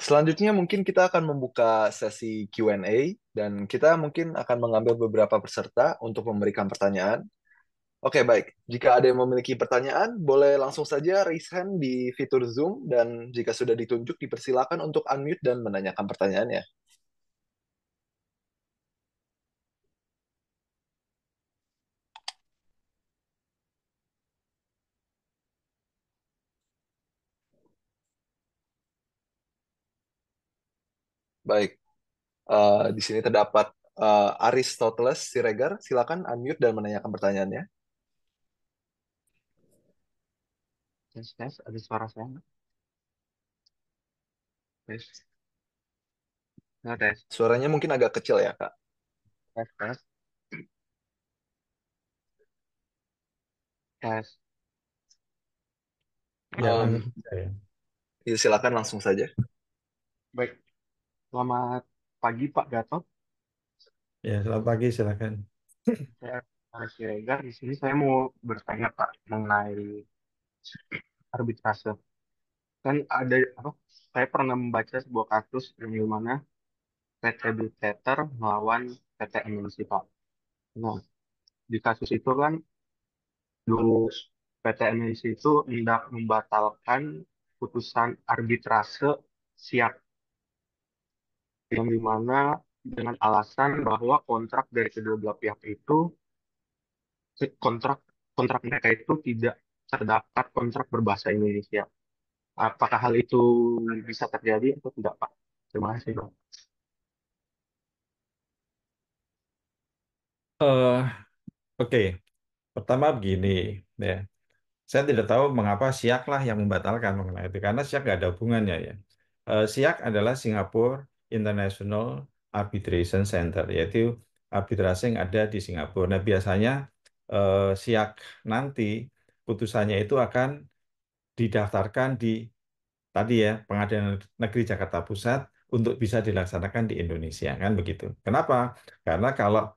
Selanjutnya mungkin kita akan membuka sesi Q&A dan kita mungkin akan mengambil beberapa peserta untuk memberikan pertanyaan. Oke, baik. Jika ada yang memiliki pertanyaan, boleh langsung saja raise hand di fitur Zoom dan jika sudah ditunjuk dipersilakan untuk unmute dan menanyakan pertanyaannya. Baik. Di sini terdapat Aristoteles Siregar. Silakan unmute dan menanyakan pertanyaannya. Tes, tes, ada suara saya nggak? Tes, nggak tes, Suaranya mungkin agak kecil ya, Kak. tes, tes, tes. Ya, Um, langsung saja ya. ya, silakan langsung saja. Baik, selamat pagi Pak Gatot. Ya, selamat pagi, silakan. Saya Aris Siregar. Di sini saya mau bertanya Pak mengenai arbitrase. Kan ada apa? Saya pernah membaca sebuah kasus yang di mana PT Blue Tether melawan PT MNC Pak. Nah, di kasus itu kan dulu PT MNC itu hendak membatalkan putusan arbitrase siap yang dimana dengan alasan bahwa kontrak dari kedua belah pihak itu kontrak kontrak mereka itu tidak terdapat kontrak berbahasa Indonesia. Apakah hal itu bisa terjadi atau tidak, Pak? Terima kasih, Bang. Eh, Oke, pertama begini, ya. Saya tidak tahu mengapa SIAK lah yang membatalkan mengenai itu, karena SIAK nggak ada hubungannya ya. SIAK adalah Singapore International Arbitration Center, yaitu arbitrase yang ada di Singapura. Nah, biasanya SIAK nanti putusannya itu akan didaftarkan di tadi ya Pengadilan Negeri Jakarta Pusat untuk bisa dilaksanakan di Indonesia kan begitu. Kenapa? Karena kalau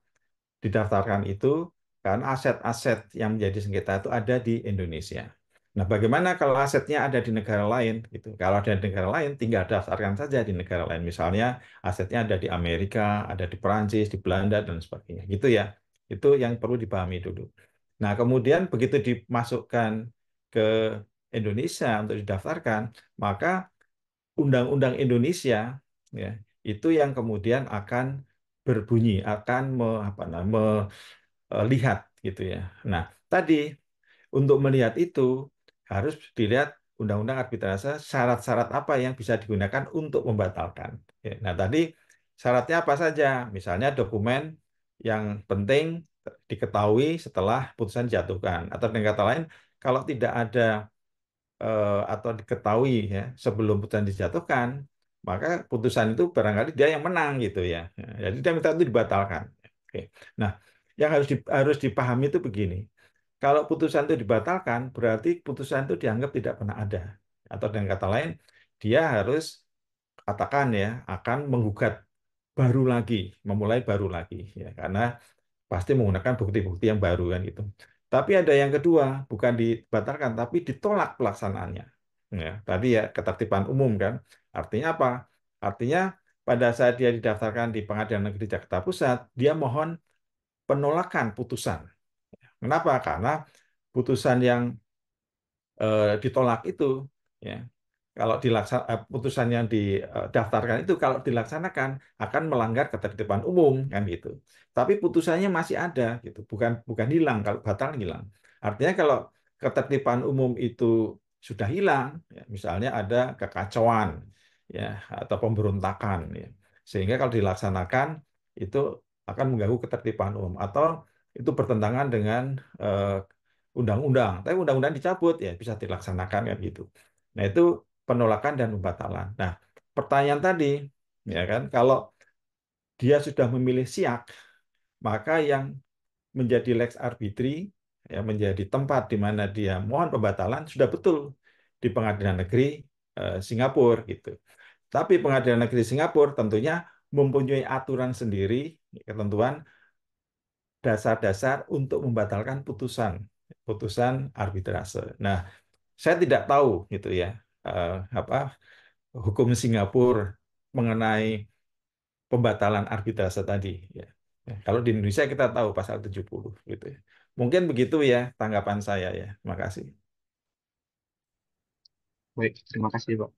didaftarkan itu kan aset-aset yang menjadi sengketa itu ada di Indonesia. Nah, bagaimana kalau asetnya ada di negara lain gitu? Kalau ada di negara lain tinggal daftarkan saja di negara lain. Misalnya asetnya ada di Amerika, ada di Perancis, di Belanda dan sebagainya. Gitu ya. Itu yang perlu dipahami dulu. Nah, kemudian begitu dimasukkan ke Indonesia untuk didaftarkan, maka undang-undang Indonesia ya itu yang kemudian akan berbunyi, akan melihat gitu ya. Nah, tadi untuk melihat itu harus dilihat undang-undang arbitrase syarat-syarat apa yang bisa digunakan untuk membatalkan. Ya, nah, tadi syaratnya apa saja? Misalnya dokumen yang penting diketahui setelah putusan dijatuhkan, atau dengan kata lain, kalau tidak ada atau diketahui ya sebelum putusan dijatuhkan, maka putusan itu barangkali dia yang menang gitu ya. Jadi dia minta itu dibatalkan. Oke. Nah, yang harus dipahami itu begini. Kalau putusan itu dibatalkan, berarti putusan itu dianggap tidak pernah ada. Atau dengan kata lain, dia harus katakan ya akan menggugat baru lagi, memulai baru lagi ya karena pasti menggunakan bukti-bukti yang baru kan gitu. Tapi ada yang kedua, bukan dibatalkan, tapi ditolak pelaksanaannya. Ya, tadi ya ketertiban umum kan. Artinya apa? Artinya pada saat dia didaftarkan di Pengadilan Negeri Jakarta Pusat, dia mohon penolakan putusan. Kenapa? Karena putusan yang ditolak itu, ya, kalau putusan yang didaftarkan itu kalau dilaksanakan akan melanggar ketertiban umum kan gitu. Tapi putusannya masih ada gitu, bukan bukan hilang. Kalau batal hilang. Artinya kalau ketertiban umum itu sudah hilang, ya, misalnya ada kekacauan, ya, atau pemberontakan, ya, sehingga kalau dilaksanakan itu akan mengganggu ketertiban umum atau itu bertentangan dengan eh, undang-undang. Tapi undang-undang dicabut ya bisa dilaksanakan kan gitu. Nah, itu penolakan dan pembatalan. Nah, pertanyaan tadi ya kan kalau dia sudah memilih SIAK, maka yang menjadi lex arbitri ya menjadi tempat di mana dia mohon pembatalan sudah betul di Pengadilan Negeri Singapura gitu. Tapi Pengadilan Negeri Singapura tentunya mempunyai aturan sendiri, ketentuan dasar-dasar untuk membatalkan putusan putusan arbitrase. Nah, saya tidak tahu gitu ya apa hukum Singapura mengenai pembatalan arbitrase tadi. Ya. Ya, kalau di Indonesia kita tahu pasal 70 gitu ya. Mungkin begitu ya tanggapan saya ya. Terima kasih. Baik, terima kasih, Pak.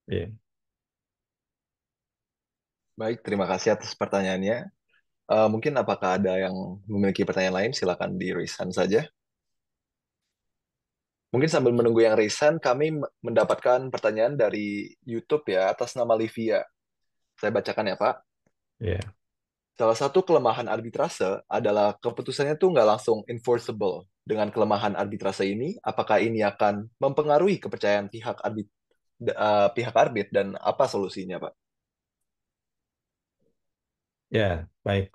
Ya. Baik, terima kasih atas pertanyaannya. Mungkin apakah ada yang memiliki pertanyaan lain? Silakan di raise hand saja. Mungkin sambil menunggu yang raise hand, kami mendapatkan pertanyaan dari YouTube ya, atas nama Livia. Saya bacakan ya, Pak. Ya. Salah satu kelemahan arbitrase adalah keputusannya tuh nggak langsung enforceable. Dengan kelemahan arbitrase ini, apakah ini akan mempengaruhi kepercayaan pihak arbit dan apa solusinya, Pak? Ya, baik.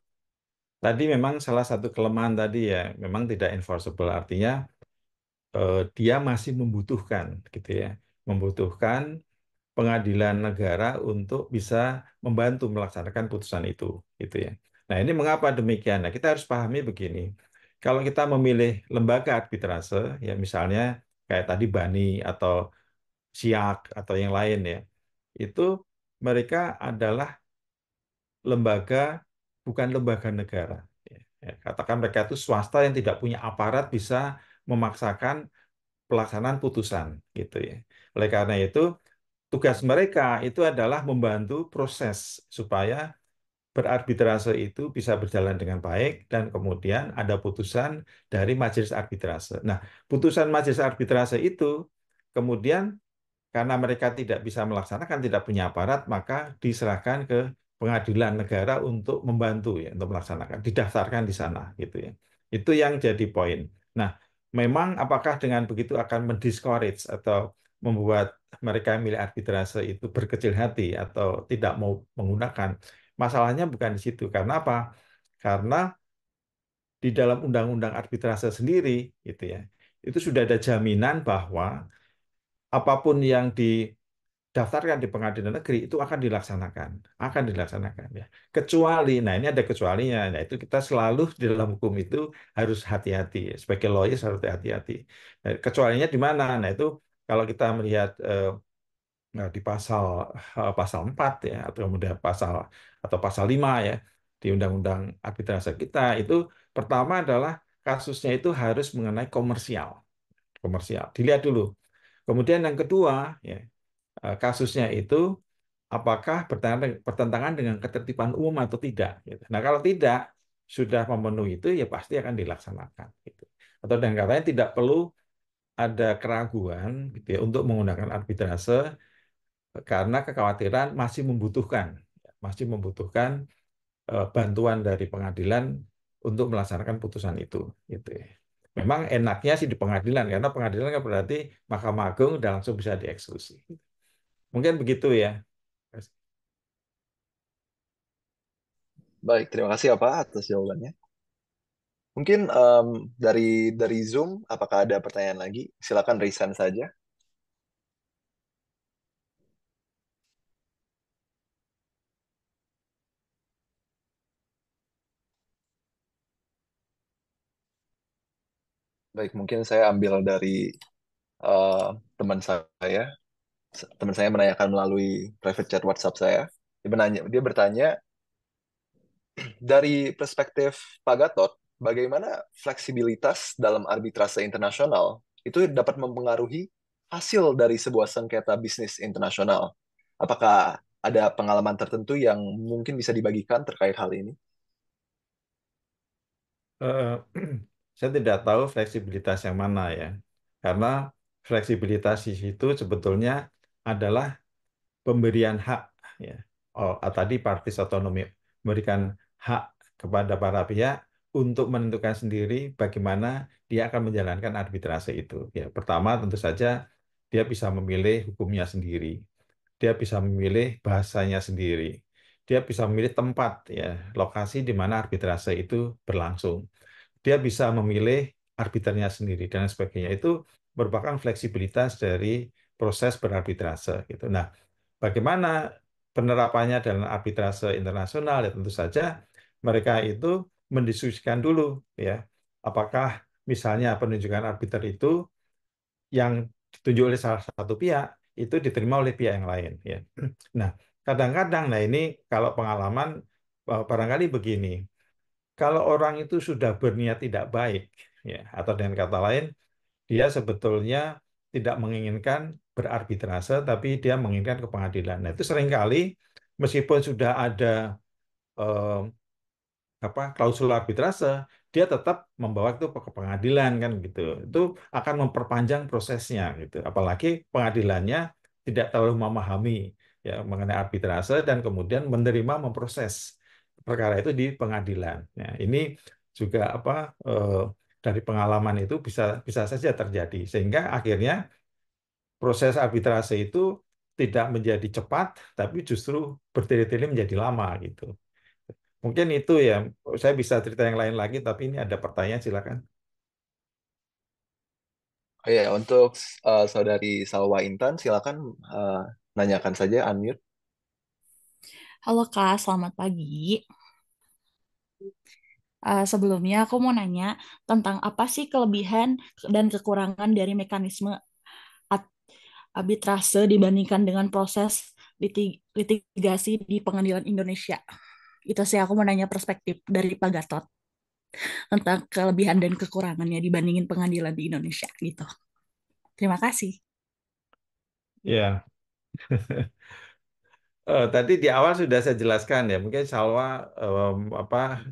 Tadi memang salah satu kelemahan tadi ya, memang tidak enforceable. Artinya dia masih membutuhkan gitu ya, membutuhkan pengadilan negara untuk bisa membantu melaksanakan putusan itu gitu ya. Nah, ini mengapa demikian? Nah, kita harus pahami begini. Kalau kita memilih lembaga arbitrase ya misalnya kayak tadi Bani atau SIAK atau yang lain ya, itu mereka adalah lembaga bukan lembaga negara. Ya, ya. Katakan mereka itu swasta yang tidak punya aparat bisa memaksakan pelaksanaan putusan gitu ya. Oleh karena itu tugas mereka itu adalah membantu proses supaya berarbitrase itu bisa berjalan dengan baik dan kemudian ada putusan dari majelis arbitrase. Nah, putusan majelis arbitrase itu kemudian karena mereka tidak bisa melaksanakan, tidak punya aparat, maka diserahkan ke pengadilan negara untuk membantu ya, untuk melaksanakan, didaftarkan di sana gitu ya. Itu yang jadi poin. Nah, memang apakah dengan begitu akan mendiscourage atau membuat mereka yang milih arbitrase itu berkecil hati atau tidak mau menggunakan? Masalahnya bukan di situ. Karena apa? Karena di dalam undang-undang arbitrase sendiri, gitu ya, itu sudah ada jaminan bahwa apapun yang didaftarkan di pengadilan negeri itu akan dilaksanakan ya. Kecuali, nah ini ada kecualinya, nah itu kita selalu di dalam hukum itu harus hati-hati ya. Sebagai lawyer harus hati-hati. Nah, kecualinya di mana? Nah itu kalau kita melihat nah, di pasal 4 ya atau kemudian pasal 5 ya di Undang-Undang Arbitrase kita itu pertama adalah kasusnya itu harus mengenai komersial. Dilihat dulu. Kemudian yang kedua ya kasusnya itu apakah bertentangan dengan ketertiban umum atau tidak gitu. Nah, kalau tidak sudah memenuhi itu ya pasti akan dilaksanakan gitu. Atau dengan katanya tidak perlu ada keraguan gitu ya untuk menggunakan arbitrase karena kekhawatiran masih membutuhkan bantuan dari pengadilan untuk melaksanakan putusan itu gitu ya. Memang enaknya sih di pengadilan karena pengadilan kan berarti Mahkamah Agung udah langsung bisa dieksekusi. Mungkin begitu ya. Baik, terima kasih ya, Pak, atas jawabannya. Mungkin dari Zoom, apakah ada pertanyaan lagi? Silakan raise hand saja. Baik, mungkin saya ambil dari eh, teman saya. Teman saya menanyakan melalui private chat WhatsApp saya. Dia bertanya, dari perspektif Pak Gatot, bagaimana fleksibilitas dalam arbitrase internasional itu dapat mempengaruhi hasil dari sebuah sengketa bisnis internasional? Apakah ada pengalaman tertentu yang mungkin bisa dibagikan terkait hal ini? Eh, saya tidak tahu fleksibilitas yang mana ya, karena fleksibilitas di situ sebetulnya adalah pemberian hak ya. Oh, tadi partis otonomi memberikan hak kepada para pihak untuk menentukan sendiri bagaimana dia akan menjalankan arbitrase itu. Ya, pertama tentu saja dia bisa memilih hukumnya sendiri, dia bisa memilih bahasanya sendiri, dia bisa memilih tempat ya, lokasi di mana arbitrase itu berlangsung. Dia bisa memilih arbiternya sendiri dan sebagainya. Itu merupakan fleksibilitas dari proses berarbitrase gitu. Nah, bagaimana penerapannya dalam arbitrase internasional? Ya tentu saja mereka itu mendiskusikan dulu ya, apakah misalnya penunjukan arbiter itu yang ditunjuk oleh salah satu pihak itu diterima oleh pihak yang lain ya. Nah, kadang-kadang nah ini kalau pengalaman barangkali begini. Kalau orang itu sudah berniat tidak baik ya atau dengan kata lain dia sebetulnya tidak menginginkan berarbitrase tapi dia menginginkan ke pengadilan. Nah, itu seringkali meskipun sudah ada eh, klausul arbitrase, dia tetap membawa itu ke pengadilan kan gitu. Itu akan memperpanjang prosesnya gitu. Apalagi pengadilannya tidak terlalu memahami ya mengenai arbitrase dan kemudian menerima memproses perkara itu di pengadilan. Nah, ini juga dari pengalaman itu bisa bisa saja terjadi sehingga akhirnya proses arbitrase itu tidak menjadi cepat tapi justru bertele-tele menjadi lama gitu. Mungkin itu ya, saya bisa cerita yang lain lagi, tapi ini ada pertanyaan, silakan. Oh ya, untuk Saudari Salwa Intan, silakan nanyakan saja, unmute. Halo Kak, selamat pagi. Sebelumnya aku mau nanya tentang apa sih kelebihan dan kekurangan dari mekanisme arbitrase dibandingkan dengan proses litigasi di pengadilan Indonesia. Itu sih aku mau nanya perspektif dari Pak Gatot tentang kelebihan dan kekurangannya dibandingin pengadilan di Indonesia gitu. Terima kasih. Ya, tadi di awal sudah saya jelaskan ya, mungkin Salwa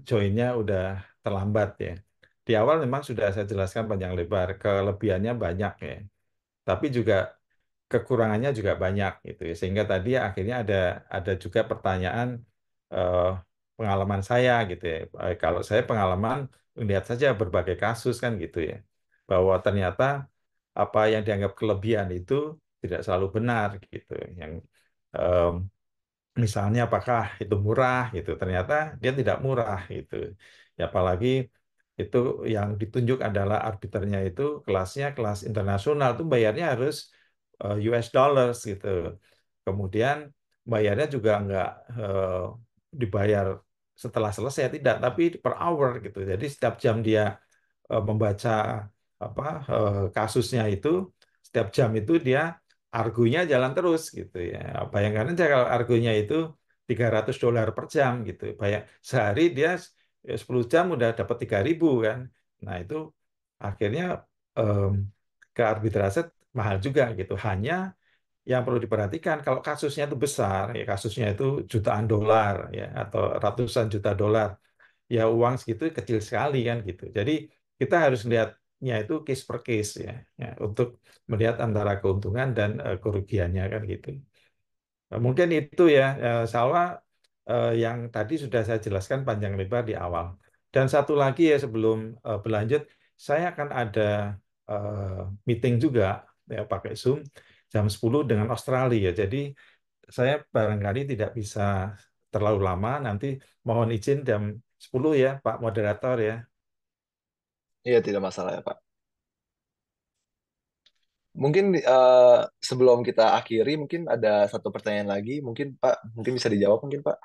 joinnya udah terlambat ya. Di awal memang sudah saya jelaskan panjang lebar, kelebihannya banyak ya, tapi juga kekurangannya juga banyak gitu ya. Sehingga tadi akhirnya ada juga pertanyaan eh, pengalaman saya gitu ya. Kalau saya pengalaman melihat saja berbagai kasus kan gitu ya, bahwa ternyata apa yang dianggap kelebihan itu tidak selalu benar gitu. Yang em, misalnya apakah itu murah gitu, ternyata dia tidak murah gitu. Ya apalagi itu yang ditunjuk adalah arbiternya itu kelasnya kelas internasional tuh bayarnya harus US dollars gitu. Kemudian bayarnya juga nggak dibayar setelah selesai tidak, tapi per hour gitu. Jadi setiap jam dia membaca kasusnya itu, setiap jam itu dia argunya jalan terus gitu ya. Bayangkan aja kalau argunya itu $300 per jam gitu. Sehari dia 10 jam udah dapat 3.000 kan. Nah, itu akhirnya em, ke arbitrase mahal juga gitu. Hanya yang perlu diperhatikan kalau kasusnya itu besar, ya kasusnya itu jutaan dolar ya atau ratusan juta dolar, ya uang segitu kecil sekali kan gitu. Jadi kita harus lihatnya itu case per case ya untuk melihat antara keuntungan dan kerugiannya kan gitu. Mungkin itu ya, Salwa, yang tadi sudah saya jelaskan panjang lebar di awal. Dan satu lagi ya sebelum berlanjut, saya akan ada meeting juga ya pakai Zoom jam 10 dengan Australia. Jadi saya barangkali tidak bisa terlalu lama, nanti mohon izin jam 10 ya Pak Moderator ya. Iya, tidak masalah ya, Pak. Mungkin sebelum kita akhiri, mungkin ada satu pertanyaan lagi. Mungkin Pak, mungkin bisa dijawab mungkin Pak.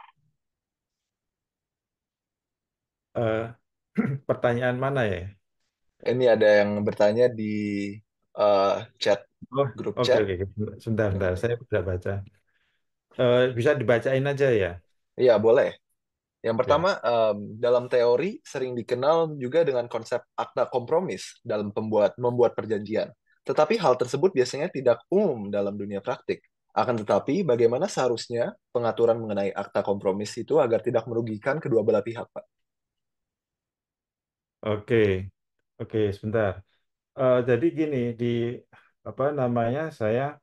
Eh, pertanyaan mana ya? Ini ada yang bertanya di eh, chat, Oh, grup oke, chat. oke. Sebentar, sebentar. Saya sudah baca. Bisa dibacain aja ya. Iya, boleh. Yang Ya. pertama, dalam teori sering dikenal juga dengan konsep akta kompromis dalam membuat perjanjian. Tetapi hal tersebut biasanya tidak umum dalam dunia praktik. Akan tetapi, bagaimana seharusnya pengaturan mengenai akta kompromis itu agar tidak merugikan kedua belah pihak, Pak? Oke, oke, sebentar. Jadi gini, di apa namanya, saya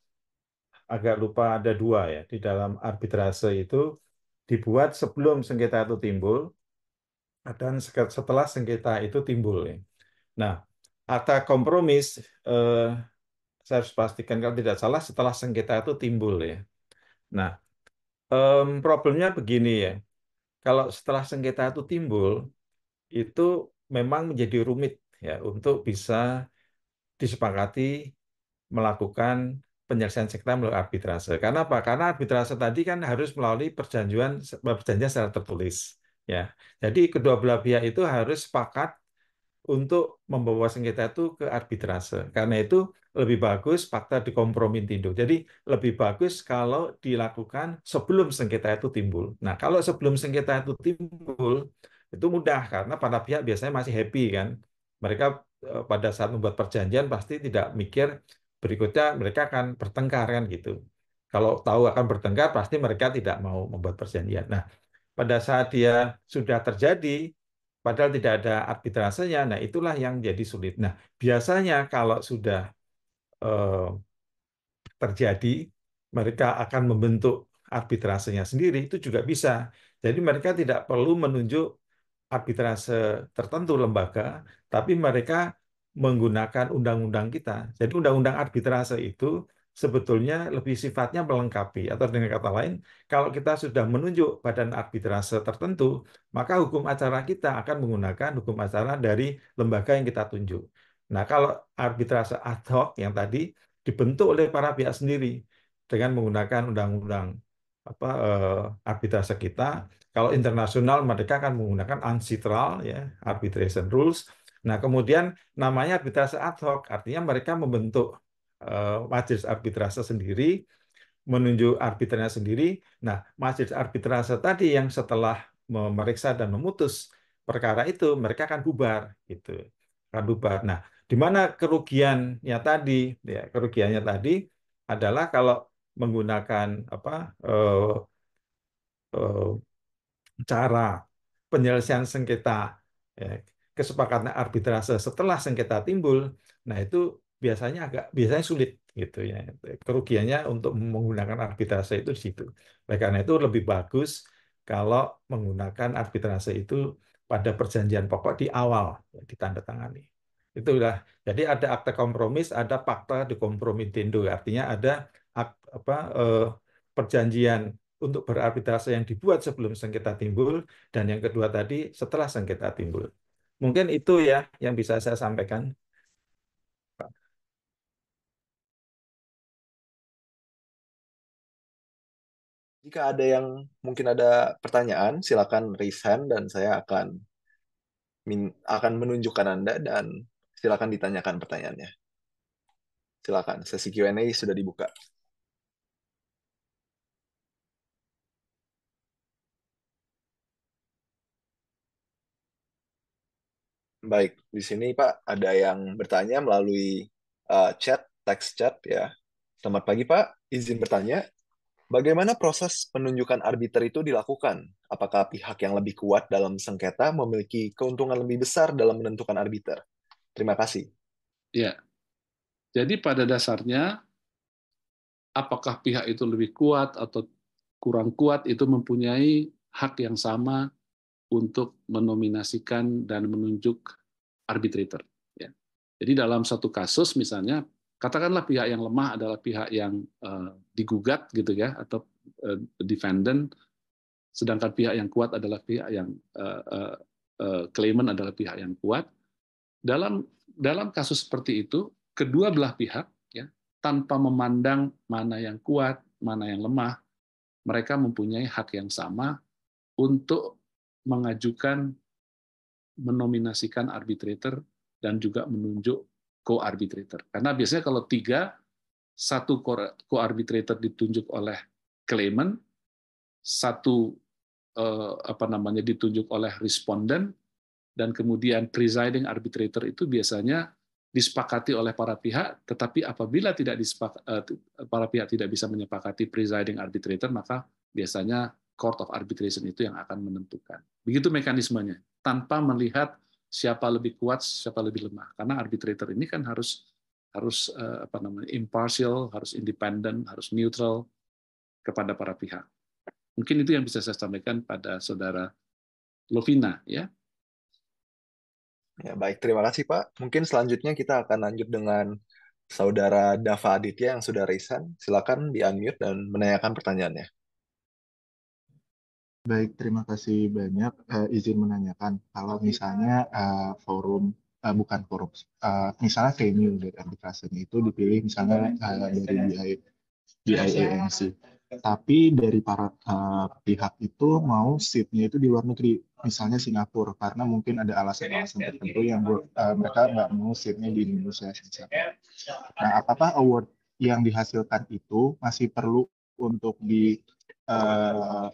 agak lupa ada dua ya di dalam arbitrase itu dibuat sebelum sengketa itu timbul dan setelah sengketa itu timbul ya. Nah, akta kompromis eh, saya harus pastikan kalau tidak salah setelah sengketa itu timbul ya. Nah, problemnya begini ya. Kalau setelah sengketa itu timbul, itu memang menjadi rumit ya untuk bisa disepakati melakukan penyelesaian sengketa melalui arbitrase. Karena apa? Karena arbitrase tadi kan harus melalui perjanjian secara tertulis. Ya, jadi kedua belah pihak itu harus sepakat untuk membawa sengketa itu ke arbitrase. Karena itu lebih bagus fakta dikompromintindo. Jadi lebih bagus kalau dilakukan sebelum sengketa itu timbul. Nah, kalau sebelum sengketa itu timbul, itu mudah karena para pihak biasanya masih happy kan. Mereka pada saat membuat perjanjian pasti tidak mikir berikutnya mereka akan bertengkar kan gitu. Kalau tahu akan bertengkar pasti mereka tidak mau membuat perjanjian. Nah, pada saat dia sudah terjadi, padahal tidak ada arbitrasenya, nah itulah yang jadi sulit. Nah, biasanya kalau sudah eh, terjadi, mereka akan membentuk arbitrasenya sendiri, itu juga bisa. Jadi mereka tidak perlu menunjuk arbitrase tertentu lembaga, tapi mereka menggunakan undang-undang kita. Jadi undang-undang arbitrase itu sebetulnya lebih sifatnya melengkapi, atau dengan kata lain, kalau kita sudah menunjuk badan arbitrase tertentu, maka hukum acara kita akan menggunakan hukum acara dari lembaga yang kita tunjuk. Nah, kalau arbitrase ad hoc yang tadi dibentuk oleh para pihak sendiri dengan menggunakan undang-undang arbitrase kita. Kalau internasional mereka akan menggunakan UNCITRAL ya, arbitration rules. Nah, kemudian namanya arbitrase ad hoc, artinya mereka membentuk majelis arbitrase sendiri, menunjuk arbitrnya sendiri. Nah, majelis arbitrase tadi yang setelah memeriksa dan memutus perkara itu, mereka akan bubar gitu. Akan bubar. Nah, di mana kerugiannya tadi? Ya, kerugiannya tadi adalah kalau menggunakan eh, eh, cara penyelesaian sengketa, ya, kesepakatan arbitrase setelah sengketa timbul, nah itu biasanya sulit gitu ya. Kerugiannya untuk menggunakan arbitrase itu di situ. Oleh karena itu lebih bagus kalau menggunakan arbitrase itu pada perjanjian pokok di awal ya, ditandatangani. Itulah. Jadi ada akta kompromis, ada fakta di kompromitendo. Artinya ada perjanjian untuk berarbitrase yang dibuat sebelum sengketa timbul, dan yang kedua tadi setelah sengketa timbul. Mungkin itu ya yang bisa saya sampaikan. Jika ada yang mungkin ada pertanyaan, silakan raise hand dan saya akan menunjukkan Anda dan silakan ditanyakan pertanyaannya. Silakan, sesi Q&A sudah dibuka. Baik, di sini Pak ada yang bertanya melalui chat, teks chat ya. Selamat pagi Pak, izin bertanya, bagaimana proses penunjukan arbiter itu dilakukan? Apakah pihak yang lebih kuat dalam sengketa memiliki keuntungan lebih besar dalam menentukan arbiter? Terima kasih. Ya, jadi pada dasarnya apakah pihak itu lebih kuat atau kurang kuat itu mempunyai hak yang sama untuk menominasikan dan menunjuk arbitrator. Ya. Jadi dalam satu kasus misalnya, katakanlah pihak yang lemah adalah pihak yang digugat gitu ya, atau defendant, sedangkan pihak yang kuat adalah pihak yang claimant adalah pihak yang kuat. Dalam kasus seperti itu, kedua belah pihak ya, tanpa memandang mana yang kuat, mana yang lemah, mereka mempunyai hak yang sama untuk mengajukan, menominasikan arbitrator dan juga menunjuk co-arbitrator. Karena biasanya kalau satu co-arbitrator ditunjuk oleh claimant, satu ditunjuk oleh responden, dan kemudian presiding arbitrator itu biasanya disepakati oleh para pihak, tetapi apabila para pihak tidak bisa menyepakati presiding arbitrator, maka biasanya Court of Arbitration itu yang akan menentukan. Begitu mekanismenya, tanpa melihat siapa lebih kuat, siapa lebih lemah. Karena arbitrator ini kan harus impartial, harus independen, harus neutral kepada para pihak. Mungkin itu yang bisa saya sampaikan pada saudara Lovina, ya. Ya, baik, terima kasih Pak. Mungkin selanjutnya kita akan lanjut dengan Saudara Dava Aditya yang sudah raise hand. Silakan di-unmute dan menanyakan pertanyaannya. Baik, terima kasih banyak. Izin menanyakan, kalau misalnya bukan forum, misalnya venue dari arbitrasenya itu dipilih misalnya dari BIAMC. Tapi dari para pihak itu mau seatnya itu di luar negeri, misalnya Singapura, karena mungkin ada alasan-alasan tertentu yang mereka nggak mau seatnya di Indonesia. Nah, apakah award yang dihasilkan itu masih perlu untuk diajukan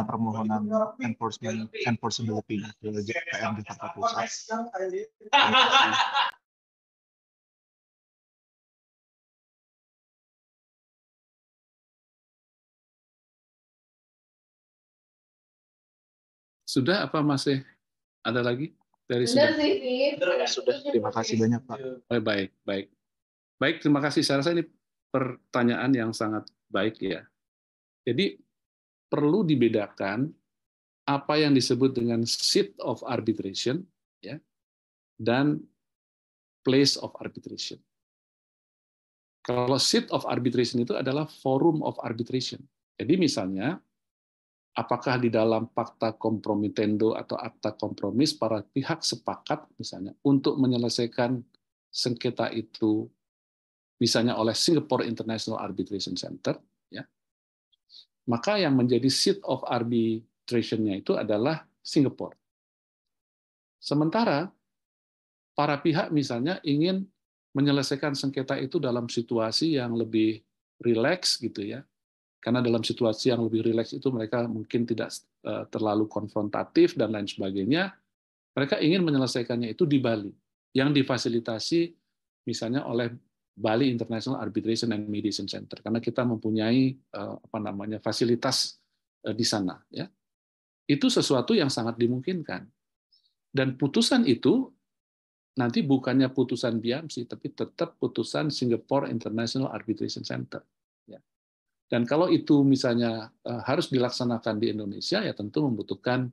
permohonan enforceability ke PM Jakarta Pusat? Sudah apa masih ada lagi dari Benar sudut? sih, Sudah, terima kasih banyak, Pak. Baik, baik. Baik, terima kasih. Saya rasa ini pertanyaan yang sangat baik ya. Jadi perlu dibedakan apa yang disebut dengan seat of arbitration ya dan place of arbitration. Kalau seat of arbitration itu adalah forum of arbitration. Jadi misalnya apakah di dalam fakta kompromitendo atau akta kompromis para pihak sepakat misalnya untuk menyelesaikan sengketa itu misalnya oleh Singapore International Arbitration Center, ya, maka yang menjadi seat of arbitration-nya itu adalah Singapore. Sementara para pihak misalnya ingin menyelesaikan sengketa itu dalam situasi yang lebih rileks gitu ya, karena dalam situasi yang lebih rileks itu mereka mungkin tidak terlalu konfrontatif dan lain sebagainya, mereka ingin menyelesaikannya itu di Bali, yang difasilitasi misalnya oleh Bali International Arbitration and Mediation Center, karena kita mempunyai fasilitas di sana. Ya. Itu sesuatu yang sangat dimungkinkan. Dan putusan itu nanti bukannya putusan BIAMSI, tapi tetap putusan Singapore International Arbitration Center. Ya. Dan kalau itu misalnya harus dilaksanakan di Indonesia, ya tentu membutuhkan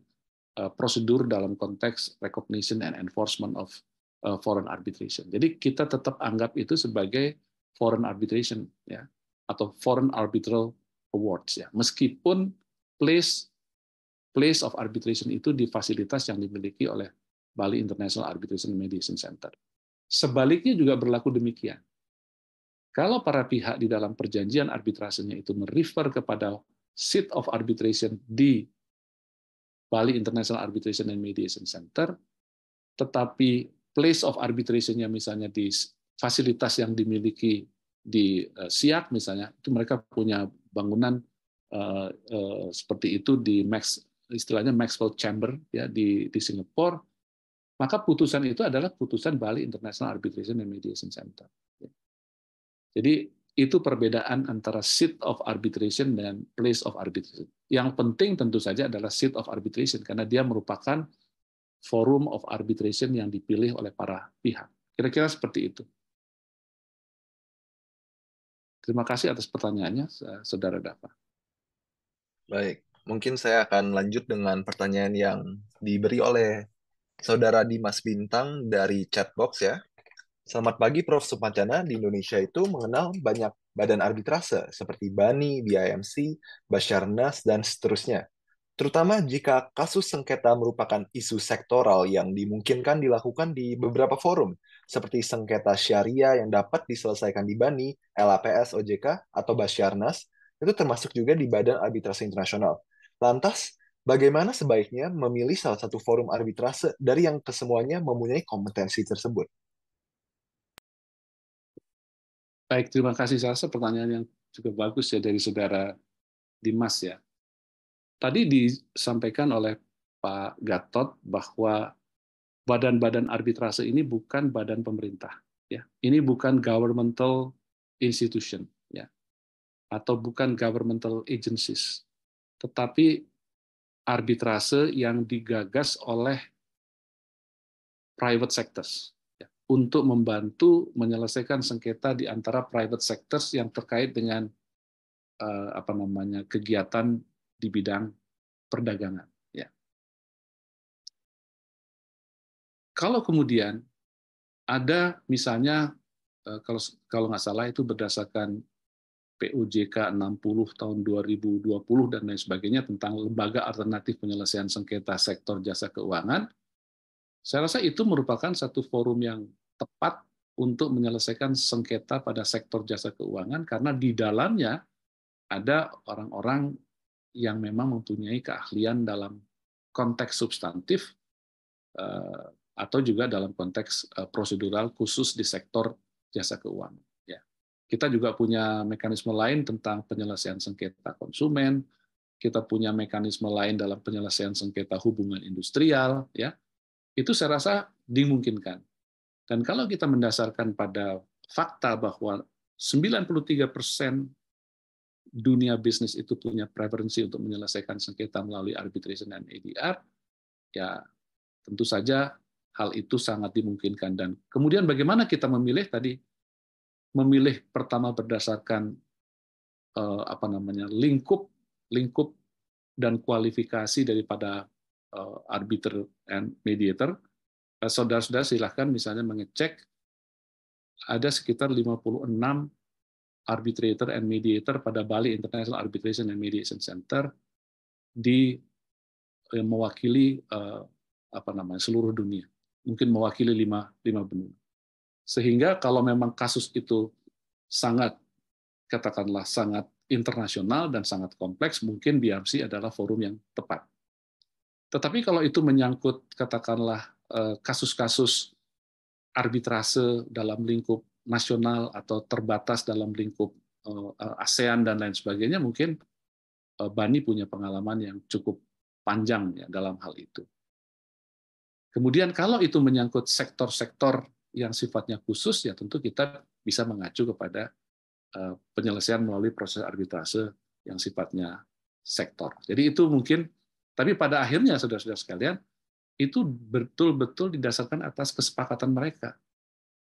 prosedur dalam konteks recognition and enforcement of foreign arbitration. Jadi kita tetap anggap itu sebagai foreign arbitration, ya, atau foreign arbitral awards, ya, meskipun place of arbitration itu di fasilitas yang dimiliki oleh Bali International Arbitration and Mediation Center. Sebaliknya juga berlaku demikian. Kalau para pihak di dalam perjanjian arbitrasenya itu merefer kepada seat of arbitration di Bali International Arbitration and Mediation Center, tetapi place of arbitration-nya misalnya di fasilitas yang dimiliki di SIAK misalnya, itu mereka punya bangunan seperti itu di istilahnya Maxwell Chamber ya di Singapura, maka putusan itu adalah putusan Bali International Arbitration and Mediation Center. Jadi itu perbedaan antara seat of arbitration dan place of arbitration. Yang penting tentu saja adalah seat of arbitration karena dia merupakan forum of arbitration yang dipilih oleh para pihak. Kira-kira seperti itu. Terima kasih atas pertanyaannya, Saudara Dava. Baik, mungkin saya akan lanjut dengan pertanyaan yang diberi oleh Saudara Dimas Bintang dari chatbox ya. Selamat pagi Prof. Supancana. Di Indonesia itu mengenal banyak badan arbitrase seperti BANI, BIMC, Basarnas, dan seterusnya. Terutama jika kasus sengketa merupakan isu sektoral yang dimungkinkan dilakukan di beberapa forum, seperti sengketa syariah yang dapat diselesaikan di BANI, LAPS, OJK, atau Basarnas, itu termasuk juga di Badan Arbitrase Internasional. Lantas, bagaimana sebaiknya memilih salah satu forum arbitrase dari yang kesemuanya mempunyai kompetensi tersebut? Baik, terima kasih. Saya rasa pertanyaan yang cukup bagus ya dari Saudara Dimas ya. Tadi disampaikan oleh Pak Gatot bahwa badan-badan arbitrase ini bukan badan pemerintah, ya. Ini bukan governmental institution, ya, atau bukan governmental agencies, tetapi arbitrase yang digagas oleh private sectors, ya, untuk membantu menyelesaikan sengketa di antara private sectors yang terkait dengan kegiatan di bidang perdagangan. Ya. Kalau kemudian ada misalnya kalau nggak salah itu berdasarkan PUJK 60 tahun 2020 dan lain sebagainya tentang lembaga alternatif penyelesaian sengketa sektor jasa keuangan, saya rasa itu merupakan satu forum yang tepat untuk menyelesaikan sengketa pada sektor jasa keuangan karena di dalamnya ada orang-orang yang memang mempunyai keahlian dalam konteks substantif atau juga dalam konteks prosedural khusus di sektor jasa keuangan. Ya. Kita juga punya mekanisme lain tentang penyelesaian sengketa konsumen, kita punya mekanisme lain dalam penyelesaian sengketa hubungan industrial, ya. Itu saya rasa dimungkinkan. Dan kalau kita mendasarkan pada fakta bahwa 93% dunia bisnis itu punya preferensi untuk menyelesaikan sengketa melalui arbitration dan ADR, ya tentu saja hal itu sangat dimungkinkan. Dan kemudian bagaimana kita memilih tadi? Memilih pertama berdasarkan lingkup dan kualifikasi daripada arbiter and mediator. Saudara-saudara silahkan misalnya mengecek ada sekitar 56 arbitrator and mediator pada Bali International Arbitration and Mediation Center mewakili seluruh dunia, mungkin mewakili 5 benua. Sehingga kalau memang kasus itu sangat internasional dan sangat kompleks, mungkin BRC adalah forum yang tepat. Tetapi kalau itu menyangkut katakanlah kasus-kasus arbitrase dalam lingkup nasional atau terbatas dalam lingkup ASEAN dan lain sebagainya, mungkin Bani punya pengalaman yang cukup panjang ya dalam hal itu. Kemudian kalau itu menyangkut sektor-sektor yang sifatnya khusus, ya tentu kita bisa mengacu kepada penyelesaian melalui proses arbitrase yang sifatnya sektor. Jadi itu mungkin, tapi pada akhirnya saudara-saudara sekalian, itu betul-betul didasarkan atas kesepakatan mereka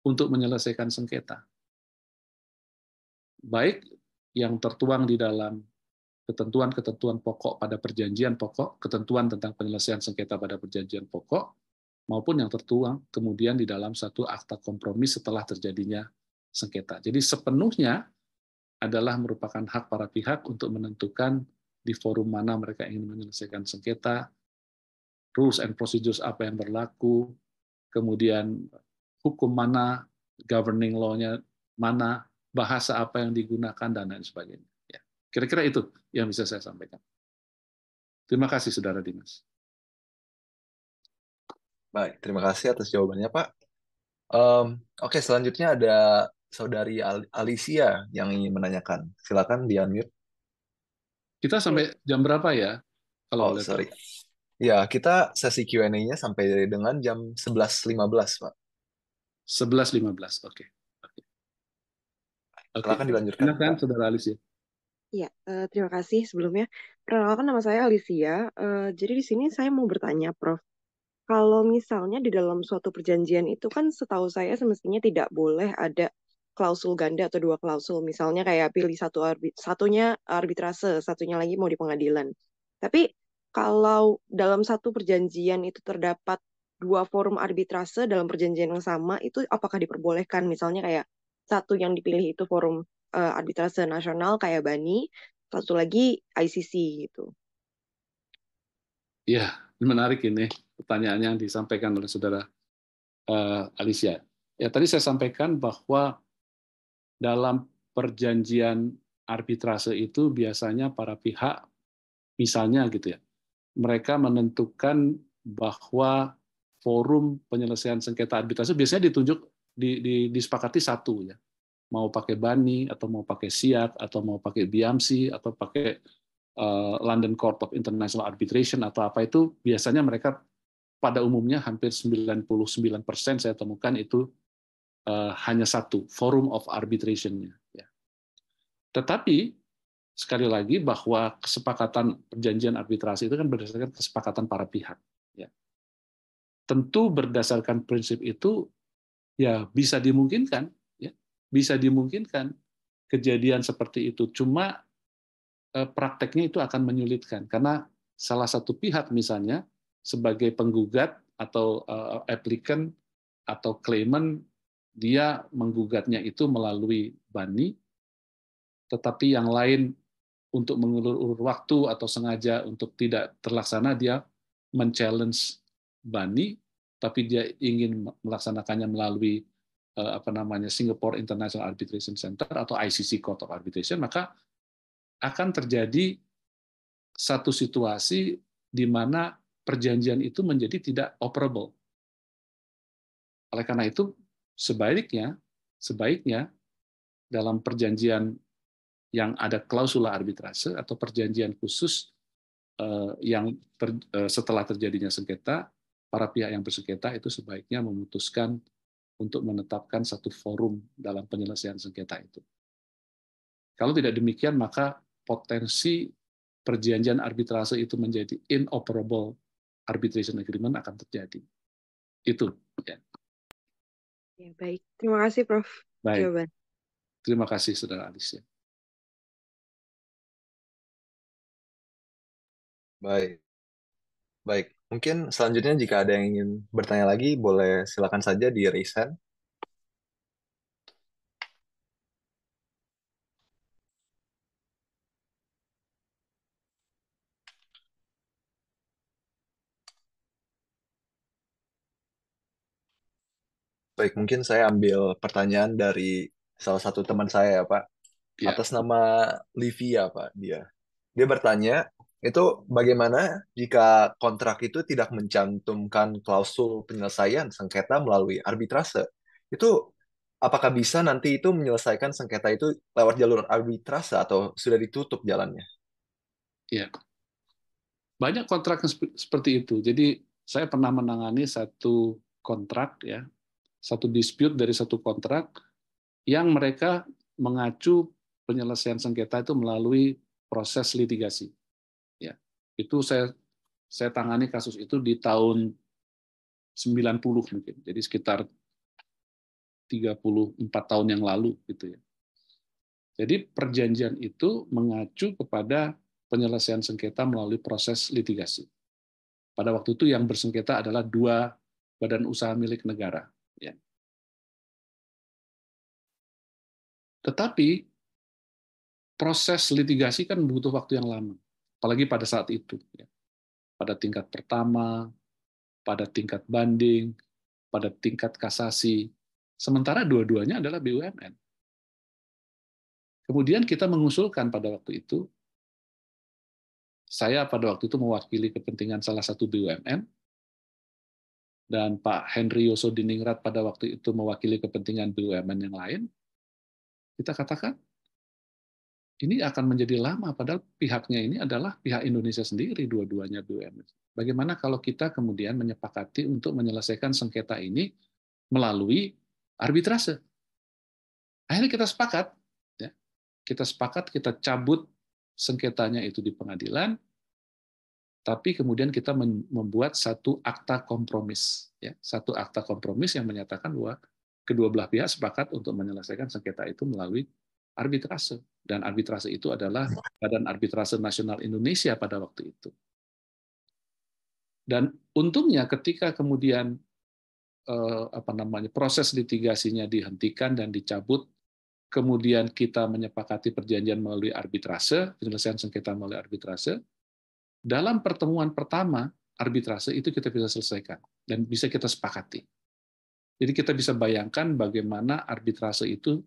untuk menyelesaikan sengketa. Baik yang tertuang di dalam ketentuan-ketentuan pokok pada perjanjian pokok, ketentuan tentang penyelesaian sengketa pada perjanjian pokok, maupun yang tertuang kemudian di dalam satu akta kompromi setelah terjadinya sengketa. Jadi sepenuhnya adalah merupakan hak para pihak untuk menentukan di forum mana mereka ingin menyelesaikan sengketa, rules and procedures apa yang berlaku, kemudian hukum mana, governing law-nya mana, bahasa apa yang digunakan, dan lain sebagainya. Ya. Kira-kira itu yang bisa saya sampaikan. Terima kasih, Saudara Dimas. Baik, terima kasih atas jawabannya, Pak. Oke, selanjutnya ada Saudari Alicia yang ingin menanyakan. Silakan di-unmute. Kita sampai jam berapa ya? Kalau boleh sorry. tahu. Ya, kita sesi Q&A-nya sampai dengan jam 11.15, Pak. 11.15, oke. Silakan dilanjutkan, Silakan, Pak. Saudara Alicia. Ya, terima kasih sebelumnya. Perkenalkan, nama saya Alicia. Jadi di sini saya mau bertanya, Prof. Kalau misalnya di dalam suatu perjanjian itu kan setahu saya semestinya tidak boleh ada klausul ganda atau 2 klausul. Misalnya kayak pilih satunya arbitrase, satunya lagi mau di pengadilan. Tapi kalau dalam satu perjanjian itu terdapat 2 forum arbitrase dalam perjanjian yang sama, itu apakah diperbolehkan? Misalnya kayak satu yang dipilih itu forum arbitrase nasional kayak Bani, satu lagi ICC gitu. Ya, menarik ini pertanyaan yang disampaikan oleh Saudara Alicia. Ya, tadi saya sampaikan bahwa dalam perjanjian arbitrase itu biasanya para pihak, misalnya gitu ya, mereka menentukan bahwa forum penyelesaian sengketa arbitrase biasanya disepakati satu ya, mau pakai Bani atau mau pakai SIAK atau mau pakai BMC atau pakai London Court of International Arbitration atau apa, itu biasanya mereka pada umumnya hampir 99% saya temukan itu hanya satu forum of arbitration-nya. Ya. Tetapi sekali lagi bahwa kesepakatan perjanjian arbitrasi itu kan berdasarkan kesepakatan para pihak. Ya. Tentu berdasarkan prinsip itu ya bisa dimungkinkan, ya, bisa dimungkinkan kejadian seperti itu. Cuma prakteknya itu akan menyulitkan karena salah satu pihak misalnya sebagai penggugat atau applicant atau claimant, dia menggugatnya itu melalui Bani, tetapi yang lain untuk mengulur-ulur waktu atau sengaja untuk tidak terlaksana dia men-challenge Bani, tapi dia ingin melaksanakannya melalui Singapore International Arbitration Center atau ICC Court of Arbitration, maka akan terjadi satu situasi di mana perjanjian itu menjadi tidak operable. Oleh karena itu, sebaiknya dalam perjanjian yang ada klausula arbitrase atau perjanjian khusus setelah terjadinya sengketa, para pihak yang bersengketa itu sebaiknya memutuskan untuk menetapkan satu forum dalam penyelesaian sengketa itu. Kalau tidak demikian, maka potensi perjanjian arbitrase itu menjadi inoperable arbitration agreement akan terjadi. Itu. Ya. Ya, baik. Terima kasih, Prof. Baik. Jawaban. Terima kasih, Saudara Alicia. Baik. Baik. Mungkin selanjutnya jika ada yang ingin bertanya lagi, boleh silakan saja di raise hand. Baik, mungkin saya ambil pertanyaan dari salah satu teman saya, Pak. Ya. Atas nama Livia, Pak, dia. Dia bertanya, itu bagaimana jika kontrak itu tidak mencantumkan klausul penyelesaian sengketa melalui arbitrase? Itu apakah bisa nanti itu menyelesaikan sengketa itu lewat jalur arbitrase atau sudah ditutup jalannya? Ya. Banyak kontrak yang seperti itu. Jadi saya pernah menangani satu kontrak, ya, satu dispute dari satu kontrak yang mereka mengacu penyelesaian sengketa itu melalui proses litigasi. Ya, itu saya tangani kasus itu di tahun 90 mungkin. Jadi sekitar 34 tahun yang lalu gitu ya. Jadi perjanjian itu mengacu kepada penyelesaian sengketa melalui proses litigasi. Pada waktu itu yang bersengketa adalah 2 badan usaha milik negara. Ya. Tetapi proses litigasi kan butuh waktu yang lama, apalagi pada saat itu. Ya. Pada tingkat pertama, pada tingkat banding, pada tingkat kasasi. Sementara dua-duanya adalah BUMN. Kemudian kita mengusulkan pada waktu itu, saya pada waktu itu mewakili kepentingan salah satu BUMN, dan Pak Henry Yosodiningrat pada waktu itu mewakili kepentingan BUMN yang lain. Kita katakan, ini akan menjadi lama, padahal pihaknya ini adalah pihak Indonesia sendiri, dua-duanya BUMN. Bagaimana kalau kita kemudian menyepakati untuk menyelesaikan sengketa ini melalui arbitrase? Akhirnya kita sepakat, ya. Kita cabut sengketanya itu di pengadilan, tapi kemudian kita membuat satu akta kompromis, ya, satu akta kompromis yang menyatakan bahwa kedua belah pihak sepakat untuk menyelesaikan sengketa itu melalui arbitrase, dan arbitrase itu adalah Badan Arbitrase Nasional Indonesia pada waktu itu. Dan untungnya ketika kemudian proses litigasinya dihentikan dan dicabut, kemudian kita menyepakati perjanjian melalui arbitrase, penyelesaian sengketa melalui arbitrase. Dalam pertemuan pertama arbitrase itu kita bisa selesaikan dan bisa kita sepakati. Jadi kita bisa bayangkan bagaimana arbitrase itu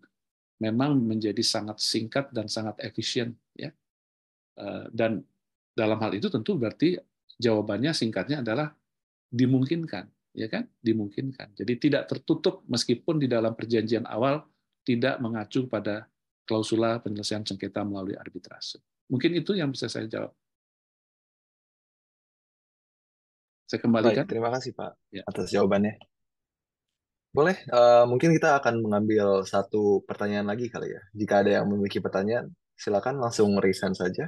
memang menjadi sangat singkat dan sangat efisien, ya. Dan dalam hal itu tentu berarti jawabannya singkatnya adalah dimungkinkan, ya kan? Dimungkinkan. Jadi tidak tertutup meskipun di dalam perjanjian awal tidak mengacu pada klausula penyelesaian sengketa melalui arbitrase. Mungkin itu yang bisa saya jawab. Saya kembalikan. Baik, terima kasih Pak Ya. atas jawabannya. Boleh, mungkin kita akan mengambil satu pertanyaan lagi kali ya. Jika ada yang memiliki pertanyaan, silakan langsung raise hand saja.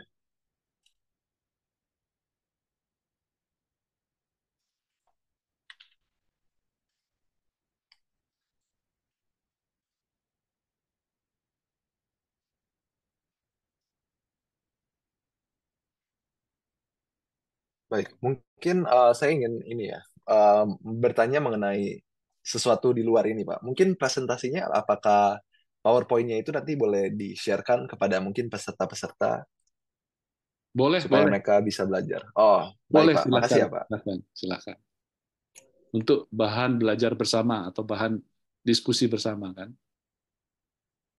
Baik, mungkin saya ingin ini ya, bertanya mengenai sesuatu di luar ini, Pak. Mungkin presentasinya apakah PowerPoint-nya itu nanti boleh di-sharekan kepada mungkin peserta-peserta Boleh, supaya boleh. mereka bisa belajar. Oh, Boleh, baik Pak. silakan. Makasih ya Pak. Silakan. Untuk bahan belajar bersama atau bahan diskusi bersama kan.